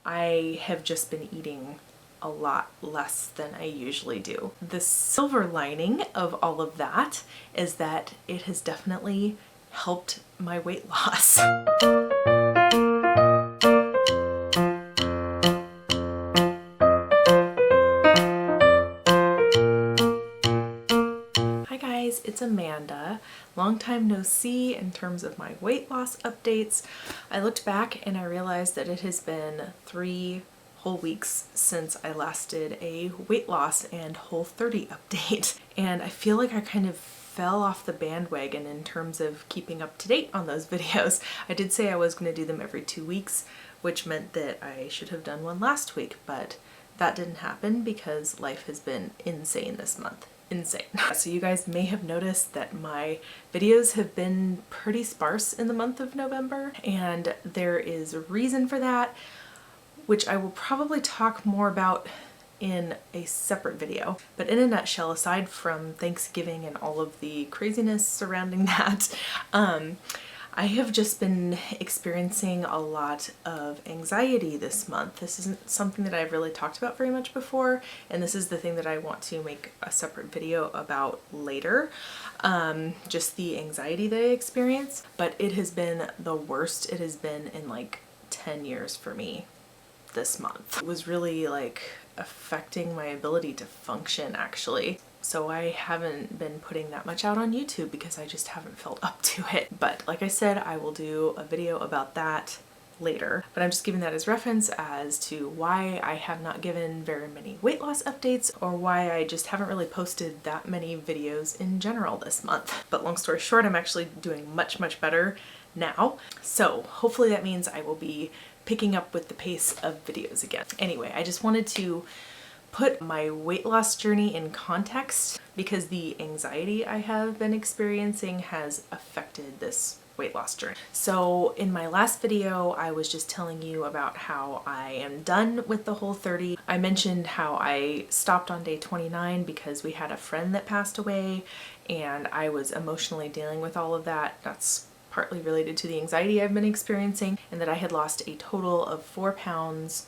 I have just been eating a lot less than I usually do. The silver lining of all of that is that it has definitely helped my weight loss. Hi guys, it's Amanda. Long time no see in terms of my weight loss updates. I looked back and I realized that it has been 3 whole weeks since I last did a weight loss and Whole30 update. And I feel like I kind of fell off the bandwagon in terms of keeping up to date on those videos. I did say I was going to do them every 2 weeks, which meant that I should have done one last week, but that didn't happen because life has been insane this month. Insane. So you guys may have noticed that my videos have been pretty sparse in the month of November, and there is a reason for that, which I will probably talk more about in a separate video. But in a nutshell, aside from Thanksgiving and all of the craziness surrounding that, I have just been experiencing a lot of anxiety this month. This isn't something that I've really talked about very much before, and this is the thing that I want to make a separate video about later. Just the anxiety that I experience, but it has been the worst it has been in like 10 years for me this month. It was really like affecting my ability to function actually. So I haven't been putting that much out on YouTube because I just haven't felt up to it. But like I said, I will do a video about that later. But I'm just giving that as reference as to why I have not given very many weight loss updates, or why I just haven't really posted that many videos in general this month. But long story short, I'm actually doing much better now. So hopefully that means I will be picking up with the pace of videos again. Anyway, I just wanted to put my weight loss journey in context because the anxiety I have been experiencing has affected this weight loss journey. So in my last video, I was just telling you about how I am done with the Whole30. I mentioned how I stopped on day 29 because we had a friend that passed away and I was emotionally dealing with all of that. That's partly related to the anxiety I've been experiencing, and that I had lost a total of 4 pounds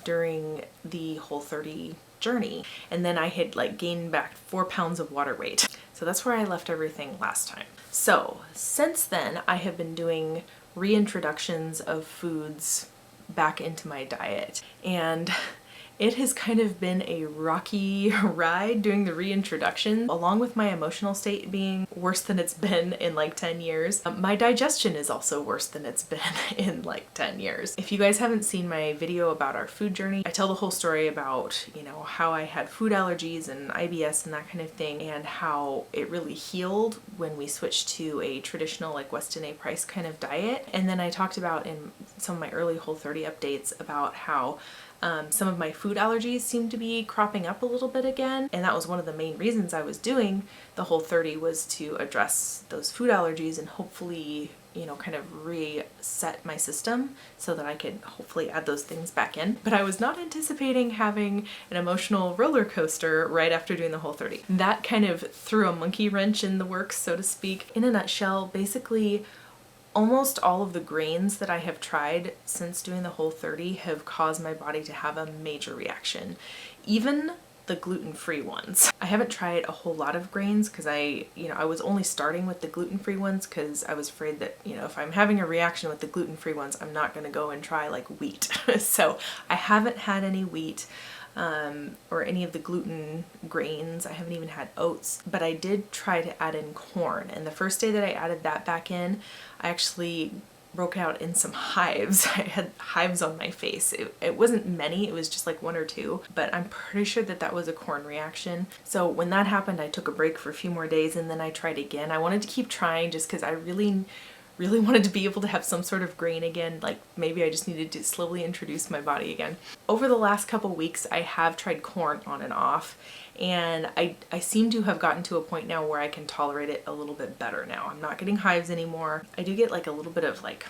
during the Whole30 journey. And then I had like gained back 4 pounds of water weight. So that's where I left everything last time. So since then I have been doing reintroductions of foods back into my diet, and it has kind of been a rocky ride doing the reintroduction, along with my emotional state being worse than it's been in like 10 years. My digestion is also worse than it's been in like 10 years. If you guys haven't seen my video about our food journey, I tell the whole story about, you know, how I had food allergies and IBS and that kind of thing, and how it really healed when we switched to a traditional like Weston A. Price kind of diet. And then I talked about in some of my early Whole30 updates about how some of my food allergies seem to be cropping up a little bit again, and that was one of the main reasons I was doing the Whole30, was to address those food allergies and hopefully, you know, kind of reset my system so that I could hopefully add those things back in. But I was not anticipating having an emotional roller coaster right after doing the Whole30. That kind of threw a monkey wrench in the works, so to speak. In a nutshell, basically, almost all of the grains that I have tried since doing the Whole30 have caused my body to have a major reaction. Even the gluten-free ones. I haven't tried a whole lot of grains because I was only starting with the gluten-free ones because I was afraid that, you know, if I'm having a reaction with the gluten-free ones, I'm not going to go and try like wheat. So I haven't had any wheat. Or any of the gluten grains. I haven't even had oats, but I did try to add in corn, and the first day that I added that back in, I actually broke out in some hives. I had hives on my face. It wasn't many, it was just like 1 or 2, but I'm pretty sure that that was a corn reaction. So when that happened, I took a break for a few more days and then I tried again. I wanted to keep trying just because I really wanted to be able to have some sort of grain again. Like maybe I just needed to slowly introduce my body again. Over the last couple weeks, I have tried corn on and off, and I seem to have gotten to a point now where I can tolerate it a little bit better now. I'm not getting hives anymore. I do get like a little bit of like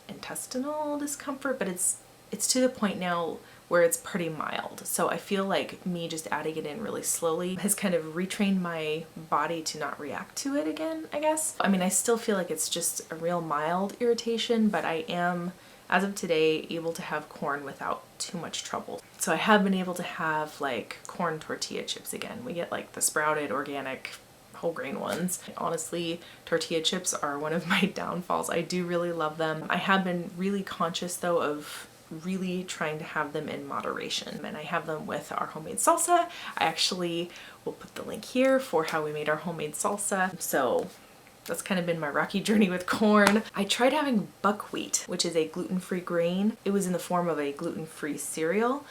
intestinal discomfort, but it's to the point now where it's pretty mild. So I feel like me just adding it in really slowly has kind of retrained my body to not react to it again, I guess. I mean, I still feel like it's just a real mild irritation, but I am as of today, able to have corn without too much trouble. So I have been able to have like corn tortilla chips again. We get like the sprouted organic whole grain ones. Honestly, tortilla chips are one of my downfalls. I do really love them. I have been really conscious though of really trying to have them in moderation, and I have them with our homemade salsa. I actually will put the link here for how we made our homemade salsa. So that's kind of been my rocky journey with corn. I tried having buckwheat, which is a gluten-free grain. It was in the form of a gluten-free cereal,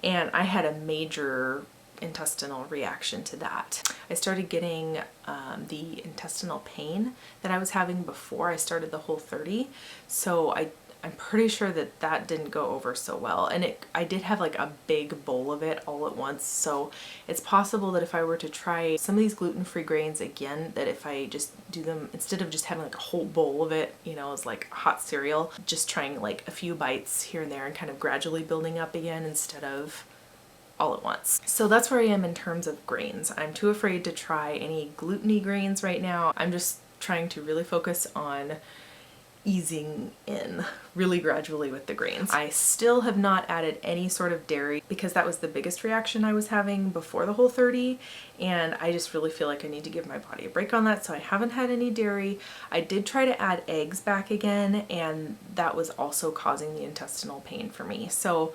and I had a major intestinal reaction to that. I started getting the intestinal pain that I was having before I started the Whole30, so I'm pretty sure that that didn't go over so well, and I did have like a big bowl of it all at once, so it's possible that if I were to try some of these gluten-free grains again, that if I just do them, instead of just having like a whole bowl of it, you know, as like hot cereal, just trying like a few bites here and there and kind of gradually building up again instead of all at once. So that's where I am in terms of grains. I'm too afraid to try any gluten-y grains right now. I'm just trying to really focus on easing in really gradually with the grains. I still have not added any sort of dairy because that was the biggest reaction I was having before the Whole30, and I just really feel like I need to give my body a break on that, so I haven't had any dairy. I did try to add eggs back again, and that was also causing the intestinal pain for me. So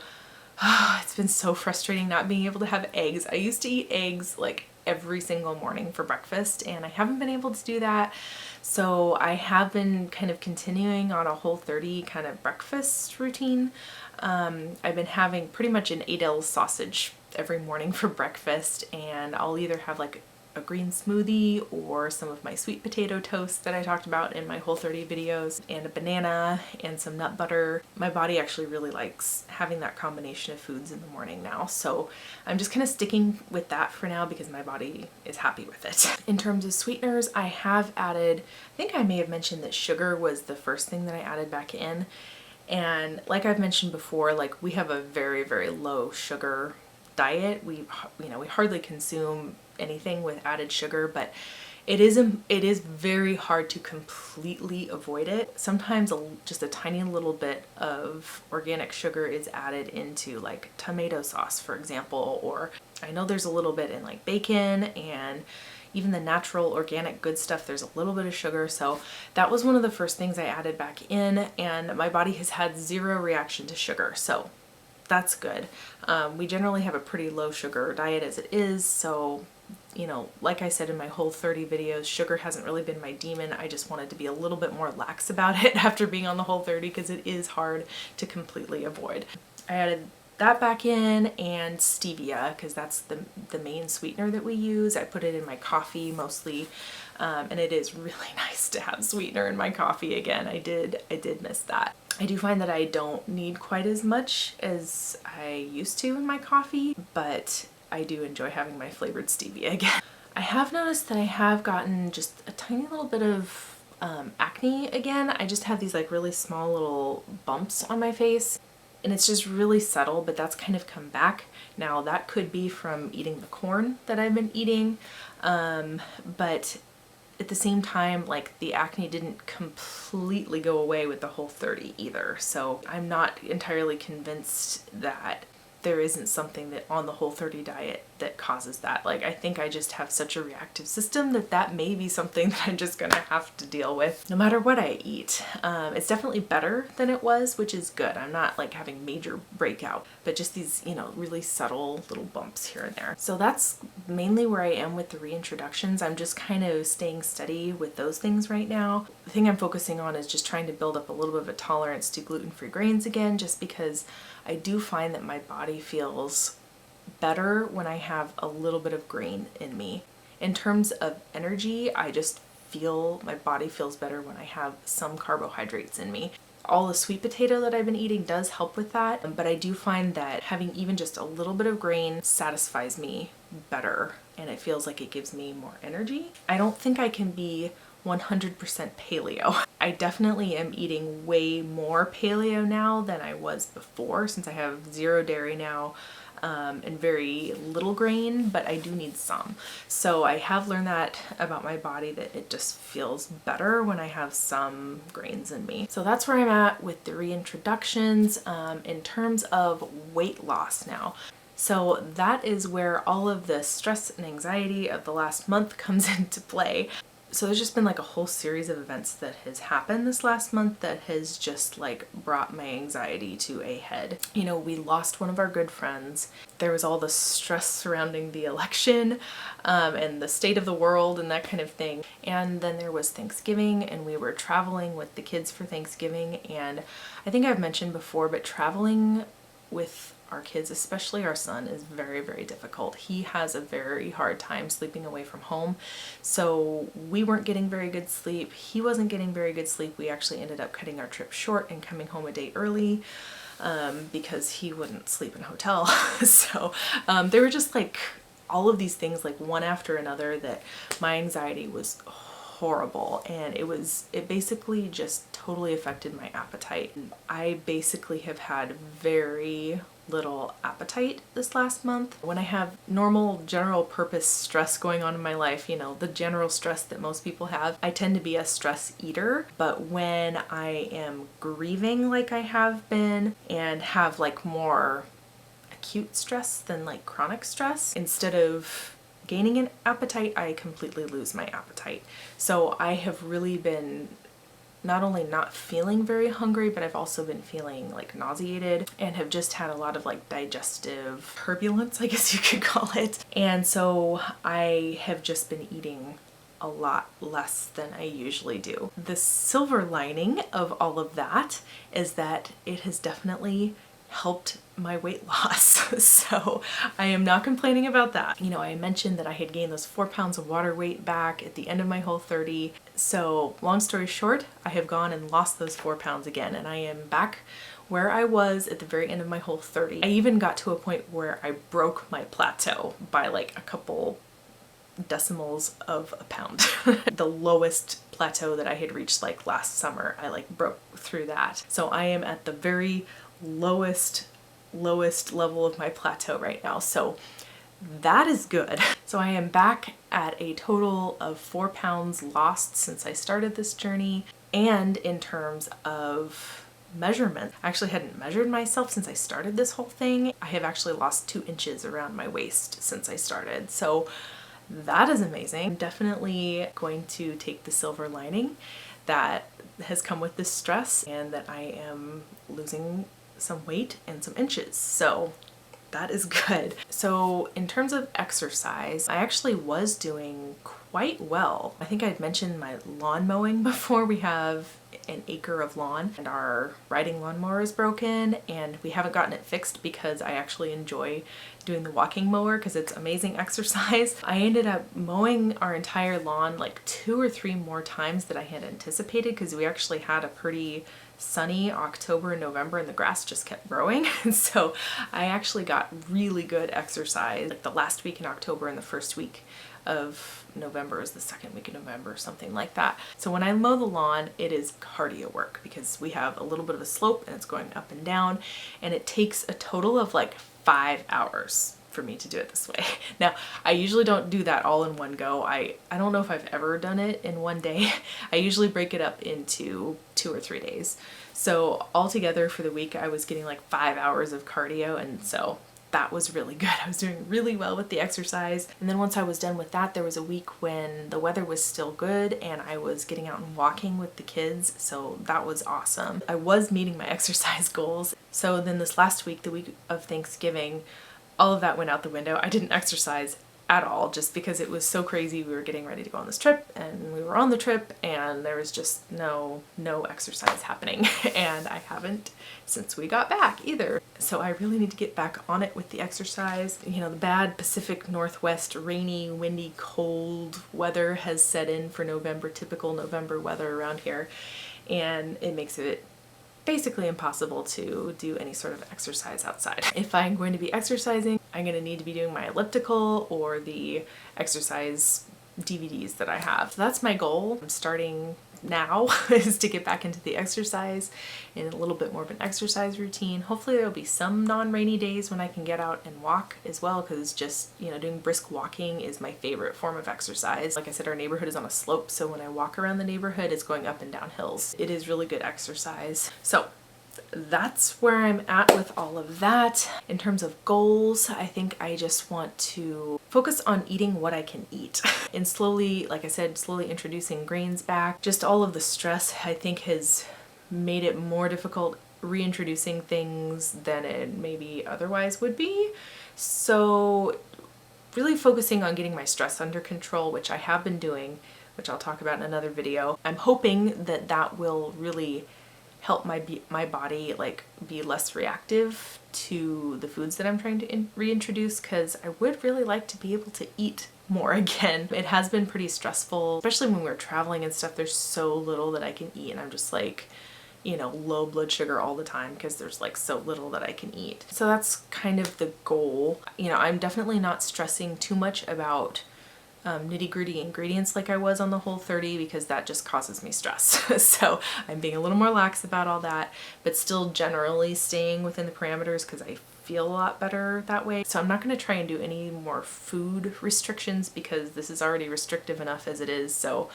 it's been so frustrating not being able to have eggs. I used to eat eggs like every single morning for breakfast, and I haven't been able to do that. So I have been kind of continuing on a Whole30 kind of breakfast routine. I've been having pretty much an Adele sausage every morning for breakfast, and I'll either have like a green smoothie or some of my sweet potato toast that I talked about in my Whole30 videos, and a banana and some nut butter. My body actually really likes having that combination of foods in the morning now, so I'm just kind of sticking with that for now because my body is happy with it. In terms of sweeteners, I have added, I think I may have mentioned that sugar was the first thing that I added back in, and like I've mentioned before, like we have a very, very low sugar diet. We hardly consume anything with added sugar, but it is very hard to completely avoid it. Sometimes just a tiny little bit of organic sugar is added into like tomato sauce, for example, or I know there's a little bit in like bacon, and even the natural organic good stuff, there's a little bit of sugar. So that was one of the first things I added back in, and my body has had zero reaction to sugar, so that's good. We generally have a pretty low sugar diet as it is, so you know, like I said in my Whole30 videos, sugar hasn't really been my demon. I just wanted to be a little bit more lax about it after being on the Whole30 because it is hard to completely avoid. I added that back in, and stevia, because that's the main sweetener that we use. I put it in my coffee mostly, and it is really nice to have sweetener in my coffee again. I did miss that. I do find that I don't need quite as much as I used to in my coffee, but I do enjoy having my flavored stevia again. I have noticed that I have gotten just a tiny little bit of acne again. I just have these like really small little bumps on my face, and it's just really subtle, but that's kind of come back. Now that could be from eating the corn that I've been eating, but at the same time, like the acne didn't completely go away with the Whole30 either. So I'm not entirely convinced that there isn't something that on the Whole30 diet that causes that. Like, I think I just have such a reactive system that may be something that I'm just gonna have to deal with no matter what I eat. It's definitely better than it was, which is good. I'm not like having major breakout, but just these, you know, really subtle little bumps here and there. So that's mainly where I am with the reintroductions. I'm just kind of staying steady with those things right now. The thing I'm focusing on is just trying to build up a little bit of a tolerance to gluten-free grains again, just because I do find that my body feels better when I have a little bit of grain in me. In terms of energy, I just feel my body feels better when I have some carbohydrates in me. All the sweet potato that I've been eating does help with that, but I do find that having even just a little bit of grain satisfies me better, and it feels like it gives me more energy. I don't think I can be 100% paleo. I definitely am eating way more paleo now than I was before, since I have zero dairy now. and very little grain, but I do need some. So I have learned that about my body, that it just feels better when I have some grains in me. So that's where I'm at with the reintroductions in terms of weight loss now. So that is where all of the stress and anxiety of the last month comes into play. So there's just been like a whole series of events that has happened this last month that has just like brought my anxiety to a head. You know, we lost one of our good friends. There was all the stress surrounding the election and the state of the world and that kind of thing. And then there was Thanksgiving, and we were traveling with the kids for Thanksgiving. And I think I've mentioned before, but traveling with our kids, especially our son, is very, very difficult. He has a very hard time sleeping away from home. So we weren't getting very good sleep. He wasn't getting very good sleep. We actually ended up cutting our trip short and coming home a day early because he wouldn't sleep in a hotel. So there were just like all of these things, like one after another, that my anxiety was horrible, and it basically just totally affected my appetite. I basically have had very little appetite this last month. When I have normal general purpose stress going on in my life, you know, the general stress that most people have, I tend to be a stress eater. But when I am grieving like I have been and have like more acute stress than like chronic stress, instead of gaining an appetite, I completely lose my appetite. So I have really been not only not feeling very hungry, but I've also been feeling like nauseated and have just had a lot of like digestive turbulence, I guess you could call it. And so I have just been eating a lot less than I usually do. The silver lining of all of that is that it has definitely helped my weight loss. So I am not complaining about that. You know, I mentioned that I had gained those 4 pounds of water weight back at the end of my Whole30. So long story short, I have gone and lost those 4 pounds again, and I am back where I was at the very end of my Whole30. I even got to a point where I broke my plateau by like a couple decimals of a pound. The lowest plateau that I had reached like last summer, I like broke through that. So I am at the very lowest level of my plateau right now. So that is good. So I am back at a total of 4 pounds lost since I started this journey. And in terms of measurement, I actually hadn't measured myself since I started this whole thing. I have actually lost 2 inches around my waist since I started. So that is amazing. I'm definitely going to take the silver lining that has come with this stress, and that I am losing some weight and some inches. So that is good. So in terms of exercise, I actually was doing quite well. I think I'd mentioned my lawn mowing before. We have an acre of lawn and our riding lawnmower is broken, and we haven't gotten it fixed because I actually enjoy doing the walking mower because it's amazing exercise. I ended up mowing our entire lawn like 2 or 3 more times than I had anticipated, because we actually had a pretty sunny October and November and the grass just kept growing. And so I actually got really good exercise like the last week in October, and the first week of November is the second week of November, something like that. So when I mow the lawn, it is cardio work because we have a little bit of a slope and it's going up and down, and it takes a total of like 5 hours for me to do it this way. Now, I usually don't do that all in one go. I don't know if I've ever done it in one day. I usually break it up into 2 or 3 days. So altogether for the week, I was getting like 5 hours of cardio, and so that was really good. I was doing really well with the exercise. And then once I was done with that, there was a week when the weather was still good and I was getting out and walking with the kids. So that was awesome. I was meeting my exercise goals. So then this last week, the week of Thanksgiving, all of that went out the window. I didn't exercise at all just because it was so crazy. We were getting ready to go on this trip, and we were on the trip, and there was just no exercise happening. And I haven't since we got back either. So I really need to get back on it with the exercise. You know, the bad Pacific Northwest rainy, windy, cold weather has set in for November, typical November weather around here, and it makes it basically impossible to do any sort of exercise outside. If I'm going to be exercising, I'm going to need to be doing my elliptical or the exercise DVDs that I have. So that's my goal. I'm starting now is to get back into the exercise and a little bit more of an exercise routine. Hopefully there'll be some non-rainy days when I can get out and walk as well, because just, you know, doing brisk walking is my favorite form of exercise. Like I said, our neighborhood is on a slope, so when I walk around the neighborhood, it's going up and down hills. It is really good exercise. So that's where I'm at with all of that. In terms of goals, I think I just want to focus on eating what I can eat and slowly, like I said, slowly introducing grains back. Just all of the stress, I think, has made it more difficult reintroducing things than it maybe otherwise would be. So really focusing on getting my stress under control, which I have been doing, which I'll talk about in another video. I'm hoping that that will really help my body like be less reactive to the foods that I'm trying to reintroduce, because I would really like to be able to eat more again. It has been pretty stressful, especially when we're traveling and stuff. There's so little that I can eat, and I'm just like, you know, low blood sugar all the time because there's like so little that I can eat. So that's kind of the goal. You know, I'm definitely not stressing too much about nitty-gritty ingredients like I was on the Whole30, because that just causes me stress. So I'm being a little more lax about all that, but still generally staying within the parameters because I feel a lot better that way. So I'm not going to try and do any more food restrictions because this is already restrictive enough as it is. So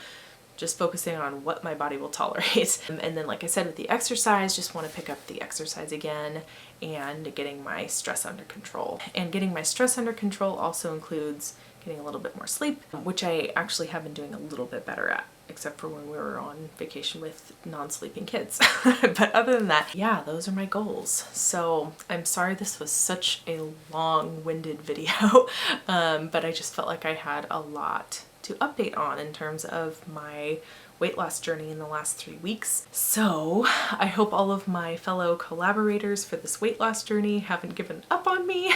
just focusing on what my body will tolerate. And then, like I said, with the exercise, just want to pick up the exercise again and getting my stress under control. And getting my stress under control also includes getting a little bit more sleep, which I actually have been doing a little bit better at, except for when we were on vacation with non-sleeping kids. But other than that, yeah, those are my goals. So I'm sorry this was such a long-winded video, but I just felt like I had a lot to update on in terms of my weight loss journey in the last 3 weeks. So I hope all of my fellow collaborators for this weight loss journey haven't given up on me.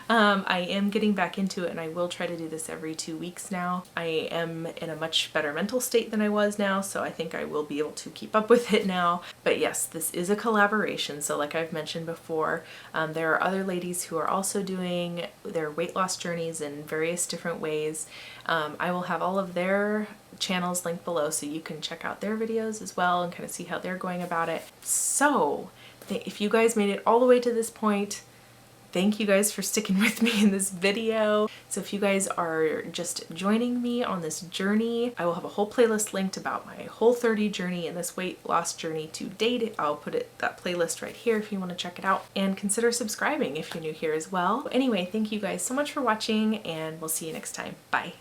I am getting back into it, and I will try to do this every 2 weeks now. I am in a much better mental state than I was now, so I think I will be able to keep up with it now. But yes, this is a collaboration, so like I've mentioned before, there are other ladies who are also doing their weight loss journeys in various different ways. I will have all of their channels linked below so you can check out their videos as well and kind of see how they're going about it. So if you guys made it all the way to this point, thank you guys for sticking with me in this video. So if you guys are just joining me on this journey, I will have a whole playlist linked about my Whole30 journey and this weight loss journey to date. I'll put that playlist right here if you want to check it out, and consider subscribing if you're new here as well. Anyway, thank you guys so much for watching, and we'll see you next time. Bye.